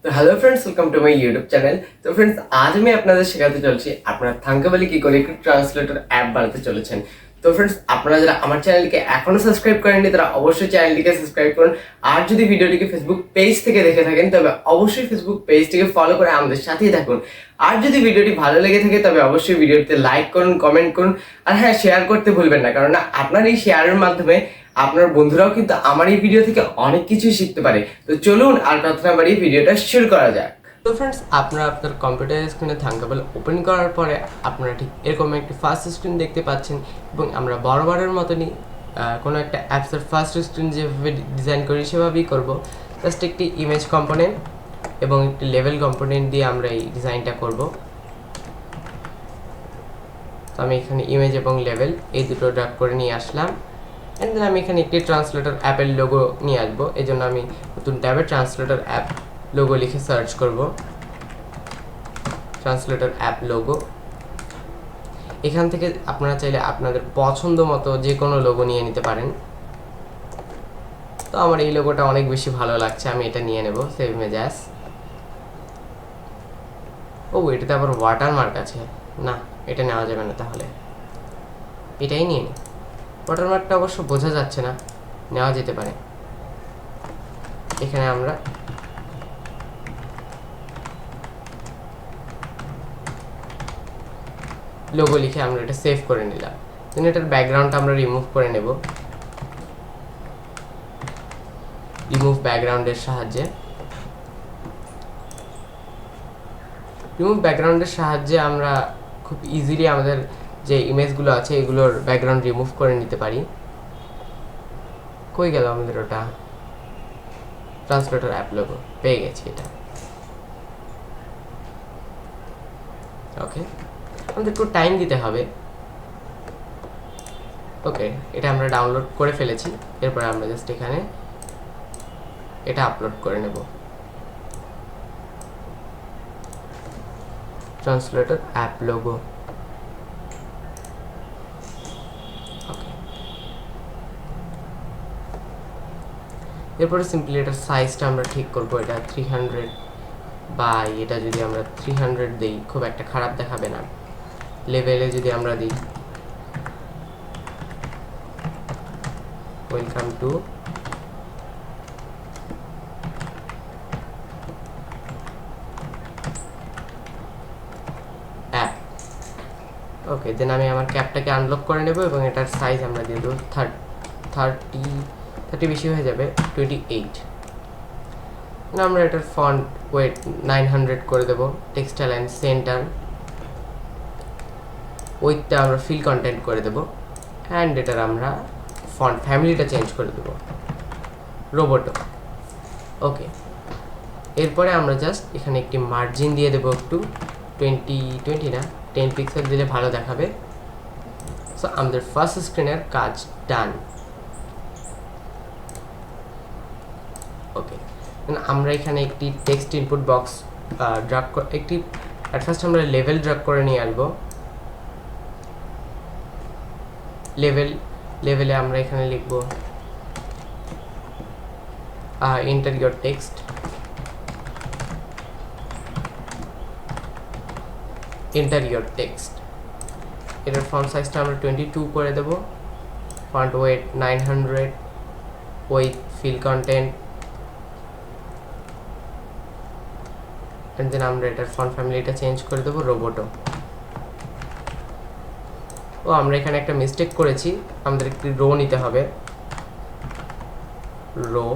তো hello friends, welcome to my YouTube channel. তো friends, আজ আমি আপনাদের শেখাতে চলছি আপনারা থাঙ্কাবলি কি করে একটি ট্রান্সলেটর অ্যাপ বানাতে চলেছেন। তো ফ্রেন্ডস, আপনারা যারা আমার চ্যানেলকে এখনো সাবস্ক্রাইব করেননি তারা অবশ্যই চ্যানেলটিকে সাবস্ক্রাইব করুন। আর যদি ভিডিওটিকে ফেসবুক পেজ থেকে দেখে থাকেন তবে অবশ্যই ফেসবুক পেজটিকে ফলো করে আমাদের সাথেই থাকুন। আর যদি ভিডিওটি ভালো লেগে থাকে তবে অবশ্যই ভিডিওটিতে লাইক করুন, কমেন্ট করুন, আর হ্যাঁ, শেয়ার করতে ভুলবেন না, কারণ আপনার এই শেয়ারের মাধ্যমে আপনার বন্ধুরাও কিন্তু আমার এই ভিডিও থেকে অনেক কিছুই শিখতে পারে। তো চলুন আর কথা না বাড়িয়ে ভিডিওটা শুরু করা যাক। তো ফ্রেন্ডস, আপনারা আপনার কম্পিউটার স্ক্রিনে থাঙ্কাবল ওপেন করার পরে আপনারা ঠিক এরকম একটি ফার্স্ট স্ক্রিন দেখতে পাচ্ছেন, এবং আমরা বরাবরের মতনই কোনো একটা অ্যাপসের ফার্স্ট স্ক্রিন যেভাবে ডিজাইন করি সেভাবেই করব। জাস্ট একটি ইমেজ কম্পোনেন্ট এবং একটি লেভেল কম্পোনেন্ট দিয়ে আমরা এই ডিজাইনটা করব। তো আমি এখানে ইমেজ এবং লেভেল এই দুটো ড্র্যাগ করে নিয়ে আসলাম। অ্যান্ড দেন আমি এখানে একটি ট্রান্সলেটর অ্যাপের লোগো নিয়ে আসবো। এই জন্য আমি নতুন ট্যাবে ট্রান্সলেটর অ্যাপ লোগো লিখে সার্চ করব। ট্রান্সলেটর অ্যাপ লোগো, এখান থেকে আপনারা চাইলে আপনাদের পছন্দ মতো যে কোনো লোগো নিয়ে নিতে পারেন। তো আমার এই লোগোটা অনেক বেশি ভালো লাগছে, আমি এটা নিয়ে নেব। Save image as. ও, এটাতে আবার ওয়াটারমার্ক আছে, না এটা নেওয়া যাবে না, তাহলে এটাই নিয়ে নিই। ওয়াটারমার্কটা অবশ্য বোঝা যাচ্ছে না, নেওয়া যেতে পারে। এখানে আমরা লোগো লিখে আমরা এটা সেভ করে নিলাম। দেন এটার ব্যাকগ্রাউন্ডটা আমরা রিমুভ করে নেব, রিমুভ ব্যাকগ্রাউন্ডের সাহায্যে। রিমুভ ব্যাকগ্রাউন্ডের সাহায্যে আমরা খুব ইজিলি আমাদের যে ইমেজগুলো আছে এগুলোর ব্যাকগ্রাউন্ড রিমুভ করে নিতে পারি। কই গেল আমাদের ওটা? ট্রান্সলেটর অ্যাপ লোগো পেয়ে গেছি এটা। ওকে, আমাদের একটু টাইম দিতে হবে। ওকে, এটা আমরা ডাউনলোড করে ফেলেছি। এরপরে আমরা জাস্ট এখানে এটা আপলোড করে নেব। Translator app logo. ওকে, এরপরে সিম্পলি এটার সাইজটা আমরা ঠিক করবো। এটা 300 বাই, এটা যদি আমরা 300 দিই খুব একটা খারাপ দেখাবে না। লেভেলে যদি আমরা দিই ওয়েলকাম টু অ্যাপ। ওকে, দেন আমি আমার ক্যাপটাকে আনলক করে নেব এবং এটার সাইজ আমরা দিয়ে দেবো 30 বেশি হয়ে যাবে, 28। আমরা এটার ফন্ট ওয়েট 900 করে দেবো। টেক্সট অ্যালাইন সেন্টার, ওইটা আমরা ফিল কন্টেন্ট করে দেবো। অ্যান্ড এটার আমরা ফন্ট ফ্যামিলিটা চেঞ্জ করে দেবো রোবোটো। ওকে, এরপরে আমরা জাস্ট এখানে একটি মার্জিন দিয়ে দেবো একটু 20 না 10 পিক্সেল দিলে ভালো দেখাবে। সো আমাদের ফার্স্ট স্ক্রিনের কাজ ডান। ওকে, আমরা এখানে একটি টেক্সট ইনপুট বক্স ড্রাগ একটি অ্যাট ফার্স্ট আমরা লেভেল ড্রাগ করে নিয়ে আসবো। লেভেলে আমরা এখানে লিখবো enter your text, enter your text. এটার ফন্ট সাইজটা আমরা 22 করে দেব। Font weight 900, with fill content. And then আমরা এটার ফন্ট ফ্যামিলিটা চেঞ্জ করে দেবো রোবোটো। ও, আমরা এখানে একটা মিস্টেক করেছি, আমাদের একটি রো নিতে হবে। রো,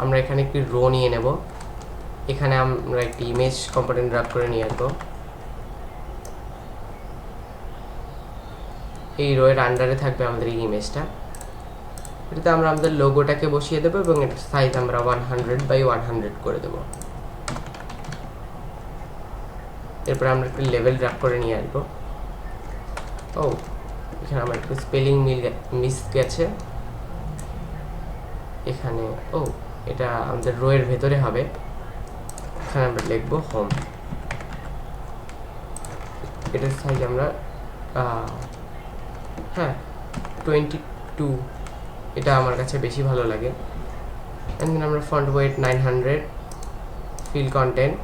আমরা এখানে একটি রো নিয়ে নেব। এখানে আমরা একটি ইমেজ কম্পোনেন্ট ড্রাগ করে নিয়ে আসবো। এই রো এর আন্ডারে থাকবে আমাদের এই ইমেজটা। এটাতে আমরা আমাদের লোগোটাকে বসিয়ে দেবো এবং এটার সাইজ আমরা 100 বাই 100 করে দেবো। এরপর আমরা একটু লেভেল ড্রাগ করে নিয়ে আসবো। ও, এখানে আমার একটু স্পেলিং মিস গেছে এখানে। ও, এটা আমাদের রো এর ভেতরে হবে। এখানে আমরা লিখবো হোম। এটার সাইজ আমরা 22, এটা আমার কাছে বেশি ভালো লাগে। অ্যান্ড দেন আমরা font weight 900, fill content,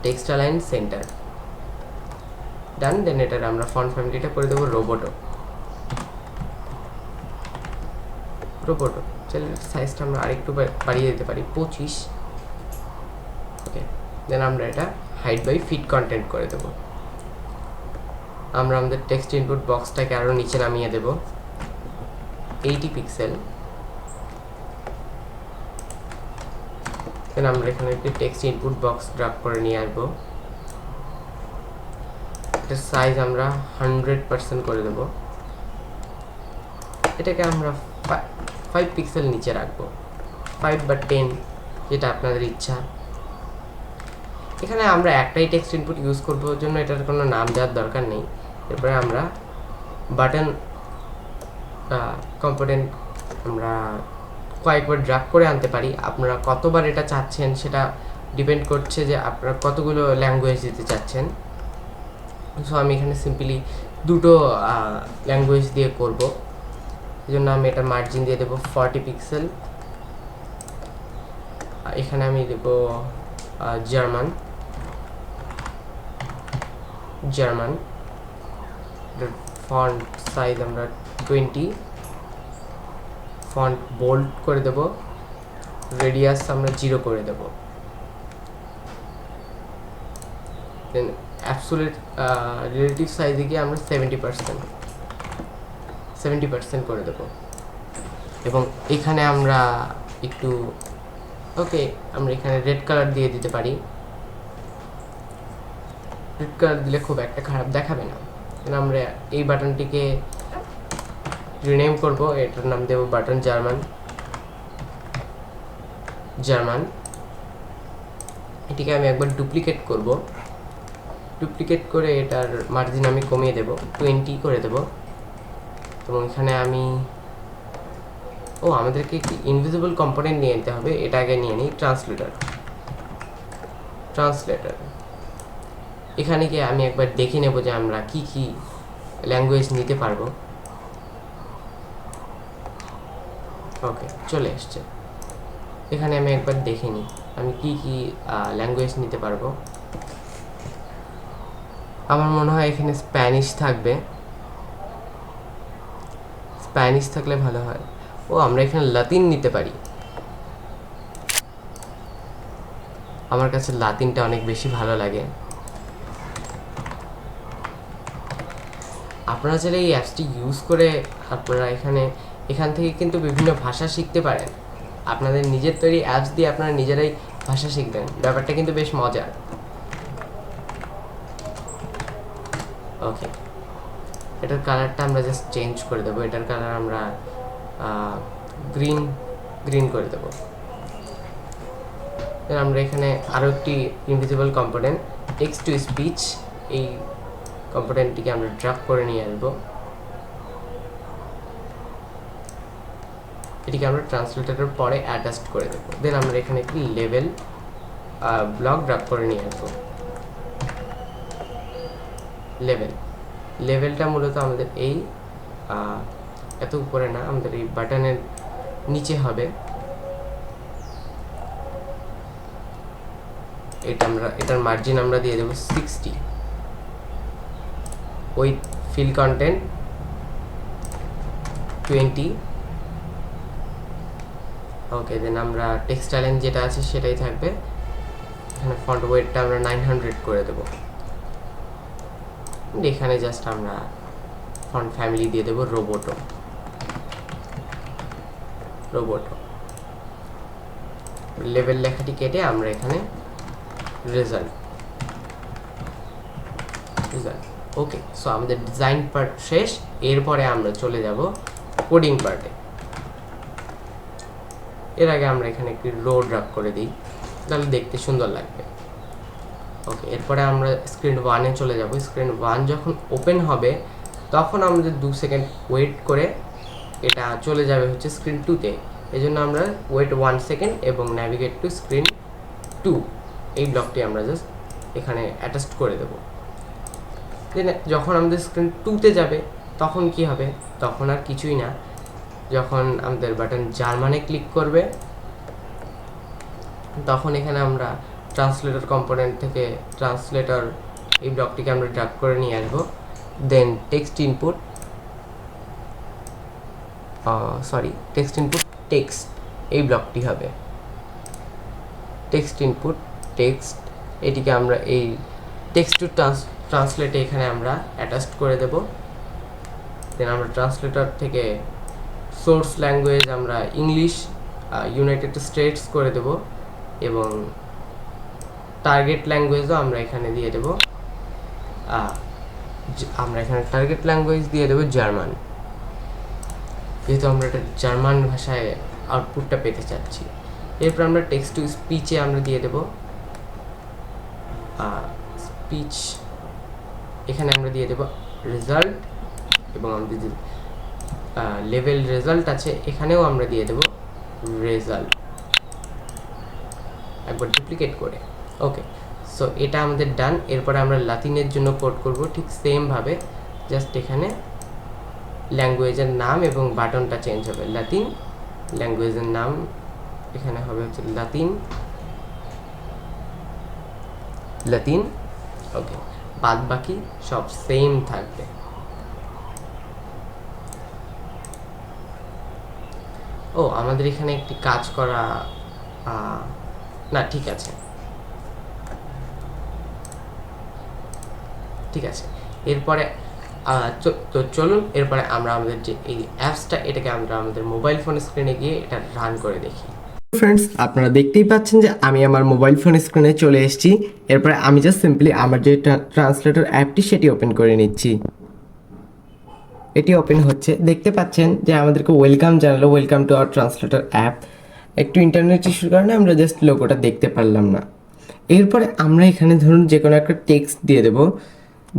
text align centre, done. Then এটার আমরা ফন্ট ফ্যামিলিটা করে দেবো রোবোটো। চল সাইজটা আমরা আরেকটু বাড়িয়ে দিতে পারি 25। ওকে, দেন আমরা এটা হাইড বাই ফিট কন্টেন্ট করে দেবো। আমরা আমাদের টেক্সট ইনপুট বক্সটাকে আরও নিচে নামিয়ে দেব 80 পিক্সেল। দেন আমরা এখানে একটি টেক্সট ইনপুট বক্স ড্রাগ করে নিয়ে আসবো। এটার সাইজ আমরা 100% করে দেব। এটাকে আমরা 5 পিক্সেল নিচে রাখবো, 5 বা 10 যেটা আপনাদের ইচ্ছা। এখানে আমরা একটাই টেক্সট ইনপুট ইউজ করবো জন্য এটার কোনো নাম দেওয়ার দরকার নেই। এরপরে আমরা বাটন কম্পোনেন্ট আমরা কয়েকবার ড্রাগ করে আনতে পারি। আপনারা কতবার এটা চাচ্ছেন সেটা ডিপেন্ড করছে যে আপনারা কতগুলো ল্যাঙ্গুয়েজ দিতে চাচ্ছেন। সো আমি এখানে সিম্পলি দুটো ল্যাঙ্গুয়েজ দিয়ে করব, এই জন্য আমি এটা মার্জিন দিয়ে দেবো 40 পিক্সেল। এখানে আমি দেব জার্মান, ফন্ট সাইজ আমরা 20, ফন্ট বোল্ড করে দেব, রেডিয়াস আমরা 0 করে দেব। দেন অ্যাবসোলিউট রিলেটিভ সাইজে গিয়ে আমরা 70% করে দেব। এবং এখানে আমরা একটু আমরা এখানে রেড কালার দিয়ে দিতে পারি। রেড কালার দিলে খুব একটা খারাপ দেখাবে না। আমরা এই বাটনটিকে রিনেম করব, এটার নাম দেব বাটন জার্মান। এটিকে আমি একবার ডুপ্লিকেট করব, ডুপ্লিকেট করে এটার মার্জিন আমি কমিয়ে দেব, 20 করে দেব। এবং এখানে আমি আমাদেরকে একটি ইনভিজিবল কম্পোনেন্ট নিয়ে নিতে হবে, এটা আগে নিয়ে নিই। ট্রান্সলেটর এখানে গিয়ে আমি একবার দেখে নেব যে আমরা কি কি ল্যাঙ্গুয়েজ নিতে পারবো। ওকে, চলে এসছে। এখানে আমি একবার দেখে নিই আমি কি কি ল্যাঙ্গুয়েজ নিতে পারবো। আমার মনে হয় এখানে স্প্যানিশ থাকবে, স্প্যানিশ থাকলে ভালো হয়। আমরা এখানে লাতিন নিতে পারি। আমার কাছে লাতিনটা অনেক বেশি ভালো লাগে। আপনারা চাইলে এই অ্যাপসটি ইউজ করে আপনারা এখান থেকে কিন্তু বিভিন্ন ভাষা শিখতে পারেন। আপনাদের নিজের তৈরি অ্যাপস দিয়ে আপনারা নিজেরাই ভাষা শিখবেন, ব্যাপারটা কিন্তু বেশ মজার। ওকে, এটার কালারটা আমরা জাস্ট চেঞ্জ করে দেবো। এটার কালার আমরা গ্রিন করে দেবো। আমরা এখানে আরও একটি invisible component text to speech, এই কম্পোনেন্টটিকে আমরা ড্রাগ করে নিয়ে আসবো। এটিকে আমরা ট্রান্সলেটরের পরে অ্যাটাচড করে দেবো। দেন আমরা এখানে একটি লেভেল ব্লক ড্রাগ করে নিয়ে আসবো। লেভেলটা মূলত আমাদের এই এত উপরে না, আমাদের এই বাটনের নিচে হবে। এটার মার্জিন আমরা দিয়ে দেবো 60 উইথ ফিল কন্টেন্ট 20। ওকে, দেন আমরা টেক্সট অ্যালাইন যেটা আছে সেটাই থাকবে। এখানে ফন্ট ওয়েটটা আমরা 900 করে দেবো। এখানে জাস্ট আমরা ফন্ট ফ্যামিলি দিয়ে দেবো রোবোটো। লেভেল লেখাটি কেটে আমরা এখানে রেজাল্ট। ওকে, সো আমাদের ডিজাইন পার্ট শেষ। এরপরে আমরা চলে যাব কোডিং পার্টে। এর আগে আমরা এখানে একটি রো ড্রাগ করে দিই, তাহলে দেখতে সুন্দর লাগবে। ওকে, এরপরে আমরা স্ক্রিন 1-এ চলে যাব। স্ক্রিন 1 যখন ওপেন হবে তখন আমাদের 2 সেকেন্ড ওয়েট করে এটা চলে যাবে হচ্ছে স্ক্রিন 2-তে। এই জন্য আমরা ওয়েট 1 সেকেন্ড এবং ন্যাভিগেট টু স্ক্রিন 2 এই ব্লকটি আমরা জাস্ট এখানে অ্যাটাচড করে দেবো। দেন যখন আমাদের স্ক্রিন 2-তে যাবে তখন কি হবে? তখন আর কিছুই না, যখন আমাদের বাটন জার্মানে ক্লিক করবে তখন এখানে আমরা ট্রান্সলেটর কম্পোনেন্ট থেকে ট্রান্সলেটর এই ব্লকটিকে আমরা ড্র্যাগ করে নিয়ে আসবো। দেন টেক্সট ইনপুট টেক্সট এই ব্লকটি হবে টেক্সট ইনপুট টেক্সট, এটিকে আমরা এই টেক্সট টু ট্রান্সলেটে এখানে আমরা অ্যাটাচ করে দেব। দেন আমরা ট্রান্সলেটর থেকে সোর্স ল্যাঙ্গুয়েজ আমরা ইংলিশ ইউনাইটেড স্টেটস করে দেব এবং টার্গেট ল্যাঙ্গুয়েজও আমরা এখানে দিয়ে দেব। আমরা এখানে টার্গেট ল্যাঙ্গুয়েজ দিয়ে দেব জার্মান, যেহেতু আমরা এটা জার্মান ভাষায় আউটপুটটা পেতে চাচ্ছি। এরপর আমরা টেক্সট টু স্পিচে আমরা দিয়ে দেব স্পিচ, এখানে আমরা দিয়ে দেব রেজাল্ট এবং আমাদের যে লেভেল রেজাল্ট আছে এখানেও আমরা দিয়ে দেব রেজাল্ট একবার ডুপ্লিকেট করে। ওকে, সো এটা আমাদের ডান। এরপরে আমরা লাতিনের জন্য কোড করব ঠিক সেম ভাবে, জাস্ট এখানে ল্যাঙ্গুয়েজের নাম এবং বাটনটা চেঞ্জ হবে। লাতিন ল্যাঙ্গুয়েজের নাম এখানে হবে হচ্ছে লাতিন। ওকে, বাদ বাকি সব সেম থাকবে। ও আমাদের এখানে একটি কাজ করা না, ঠিক আছে। এরপরে তো চলুন এরপরে আমরা আমাদের যে এই অ্যাপসটা এটাকে আমরা আমাদের মোবাইল ফোন স্ক্রিনে গিয়ে এটা রান করে দেখি। ফ্রেন্ডস, আপনারা দেখতেই পাচ্ছেন যে আমি আমার মোবাইল ফোন স্ক্রিনে চলে এসেছি। এরপরে আমি জাস্ট সিম্পলি আমার যে ট্রান্সলেটর অ্যাপটি সেটি ওপেন করে নিচ্ছি। এটি ওপেন হচ্ছে, দেখতে পাচ্ছেন যে আমাদেরকে ওয়েলকাম জানালো, welcome to our translator app. একটু ইন্টারনেট ইস্যুর কারণে আমরা জাস্ট লোগোটা দেখতে পারলাম না। এরপরে আমরা এখানে ধরুন যে কোনো একটা টেক্সট দিয়ে দেব,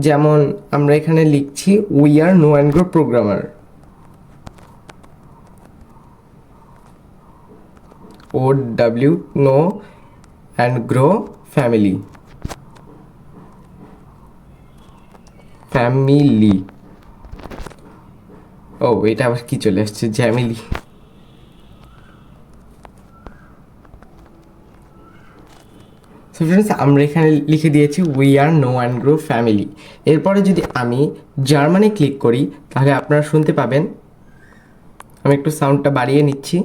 যেমন আমরা এখানে লিখছি we are no and grow programmer, OW know and grow family. ও এটা আবার কি চলে আসছে, জ্যামিলি। সো ফ্রেন্ডস, আমরা এখানে লিখে দিয়েছি we are no and grow family. এরপরে যদি আমি জার্মানে ক্লিক করি তাহলে আপনারা শুনতে পাবেন। আমি একটু সাউন্ডটা বাড়িয়ে নিচ্ছি।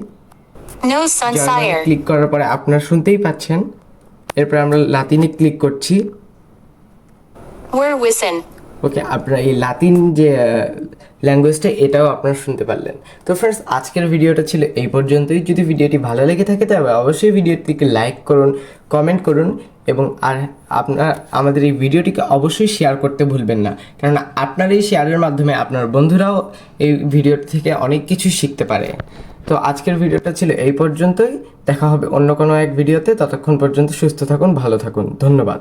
জার্মানে ক্লিক করার পরে আপনারা শুনতেই পাচ্ছেন। এরপরে আমরা লাতিনে ক্লিক করছি। ওকে, আপনারা এই লাতিন যে ল্যাঙ্গুয়েজটা এটাও আপনারা শুনতে পারলেন। তো ফ্রেন্ডস, আজকের ভিডিওটা ছিল এই পর্যন্তই। যদি ভিডিওটি ভালো লেগে থাকে তবে অবশ্যই ভিডিওটিকে লাইক করুন, কমেন্ট করুন এবং আর আপনার আমাদের এই ভিডিওটিকে অবশ্যই শেয়ার করতে ভুলবেন না, কারণ আপনার এই শেয়ারের মাধ্যমে আপনার বন্ধুরাও এই ভিডিও থেকে অনেক কিছু শিখতে পারে। তো আজকের ভিডিওটা ছিল এই পর্যন্তই। দেখা হবে অন্য কোনো এক ভিডিওতে। ততক্ষণ পর্যন্ত সুস্থ থাকুন, ভালো থাকুন। ধন্যবাদ।